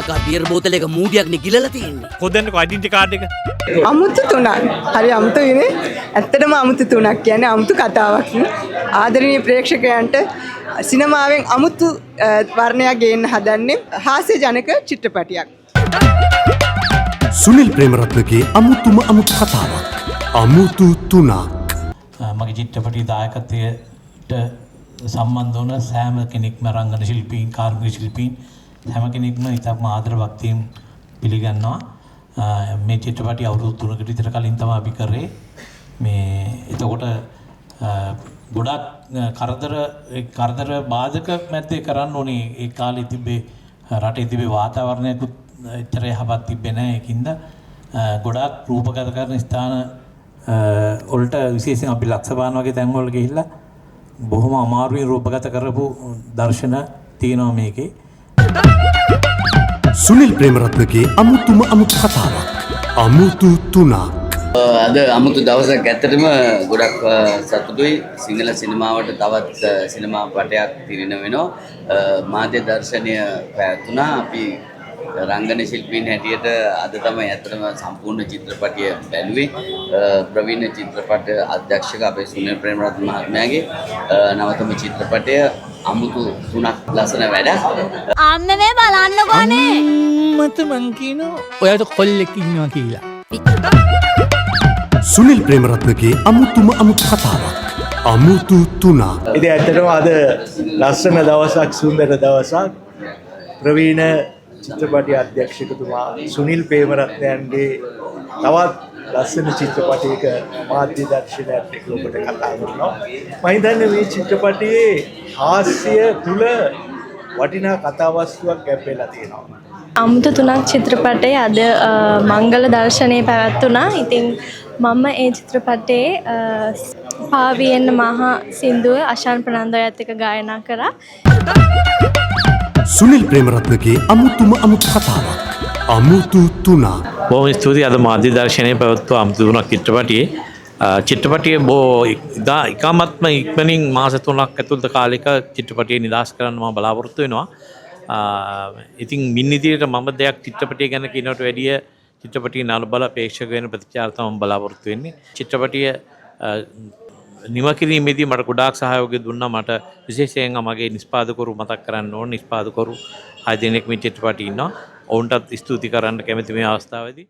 මෙයාක beer බෝතලයක මූඩියක් නේ ගිලලා තියෙන්නේ. කොහෙන්ද ඩෙන්ටි කාඩ් එක? අමුතු තුනක්. හරි අමුතුයිනේ. ඇත්තටම අමුතු තුනක් කියන්නේ අමුතු කතාවක්. ආදරණීය ප්‍රේක්ෂකයන්ට සිනමාවෙන් අමුතු වර්ණයක් ගේන්න හදන්නේ හාස්‍ය ජනක චිත්‍රපටයක්. සුනිල් ප්‍රේමරත්නගේ අමුතුම අමුතු කතාවක්. අමුතු තුනක්. මගේ චිත්‍රපටි දායකත්වයට සම්බන්ධ වන සෑම කෙනෙක්ම රංගන ශිල්පීන්, කාර්මික ශිල්පීන් හැම කෙනෙක්ම ඉතාම ආදර භක්තියෙන් පිළිගන්නවා. මේ චිත්‍රපටි අවුරුදු 3කට විතර කලින් තමයි අපි කරේ. මේ එතකොට ගොඩක් කරදර බාධක මැද්දේ කරන්න ඕනේ. ඒ කාලේ තිබ්බේ රටේ තිබ්බේ වාතාවරණයකුත් එච්චර යහපත් තිබ්බේ නැහැ. ඒකින්ද ගොඩක් රූපගත කරන ස්ථාන වලට විශේෂයෙන් අපි ලක්සබාන වගේ තැන්වල ගිහිල්ලා බොහොම අමාරුවෙන් රූපගත කරපු දර්ශන තියෙනවා මේකේ. සුනිල් ප්‍රේමරත්නගේ අමුතුම අමුතු කතාවක්. අමුතු තුනක්. අද අමුතු දවසක් ඇත්තටම ගොඩක් සතුටුයි. සිංහල සිනමාවට තවත් සිනමා පටයක් තිරින වෙනවා. මාධ්‍ය දර්ශනය පැවැතුණා. අපි රංගන ශිල්පීන් හැටියට අද තමයි ඇත්තටම සම්පූර්ණ චිත්‍රපටය බැලුවේ. ප්‍රවීණ චිත්‍රපට අධ්‍යක්ෂක අපේ සුනිල් ප්‍රේමරත්න මහත්මයාගේ නවතම චිත්‍රපටය අමුතු තුනක් ලස්සන වැඩක්. අන්න මේ බලන්නකෝනේ. මට මං කියනවා ඔයාට කොල්ලෙක් ඉන්නවා කියලා. සුනිල් ප්‍රේමරත්නගේ අමුතුම අමුතු කතාවක්. අමුතු තුනක්. ඉතින් ඇත්තටම අද ලස්සන දවසක්, සුන්දර දවසක්. ප්‍රවීණ චිත්‍රපටි අධ්‍යක්ෂකතුමා සුනිල් ප්‍රේමරත්නයන්ගේ තවත් ලස්සන චිත්‍රපටයක මාධ්‍ය දර්ශනයක් එක්ක ඔබට කතා කරනවා. මම හිතන්නේ මේ චිත්‍රපටයේ හාස්‍ය තුල වටිනා කතාවස්තුවක් ගැඹෙලා තියෙනවා. අමුතු තුනක් චිත්‍රපටයේ අද මංගල දර්ශනයේ පැවැත්වුණා. ඉතින් මම ඒ චිත්‍රපටයේ පාවියන් මහා සින්දුව අශාන් ප්‍රනන්දෝයත් එක්ක ගායනා කරා. සුනිල් ප්‍රේමරත්නගේ අමුතුම අමුතු කතාවක්. අමුතු තුනක්. බොහොම ස්තුතියි. අද මාධ්‍ය දර්ශනයේ පැවැත්වූ අමුතු තුනක් චිත්‍රපටියේ ඉකාමත්ම ඉක්මනින් මාස 3ක් ඇතුළත කාලයක චිත්‍රපටිය නිදහස් කරන්න මම බලාපොරොත්තු වෙනවා. ඉතින් මින් ඉදිරියට මම දෙයක් චිත්‍රපටිය ගැන කියනවට වැඩිය චිත්‍රපටිය නරබල ප්‍රේක්ෂක වෙන ප්‍රතිචාර තමයි මම බලාපොරොත්තු වෙන්නේ. චිත්‍රපටිය නිම කිරීමේදී මට ගොඩාක් සහයෝගය දුන්නා. මට විශේෂයෙන් මගේ නිෂ්පාදකවරු මතක් කරන්න ඕන. නිෂ්පාදකවරු 6 දෙනෙක් මේ චිත්‍රපටියේ ඉන්නවා. ඔවුන්ටත් ස්තුති කරන්න කැමති මේ අවස්ථාවේදී.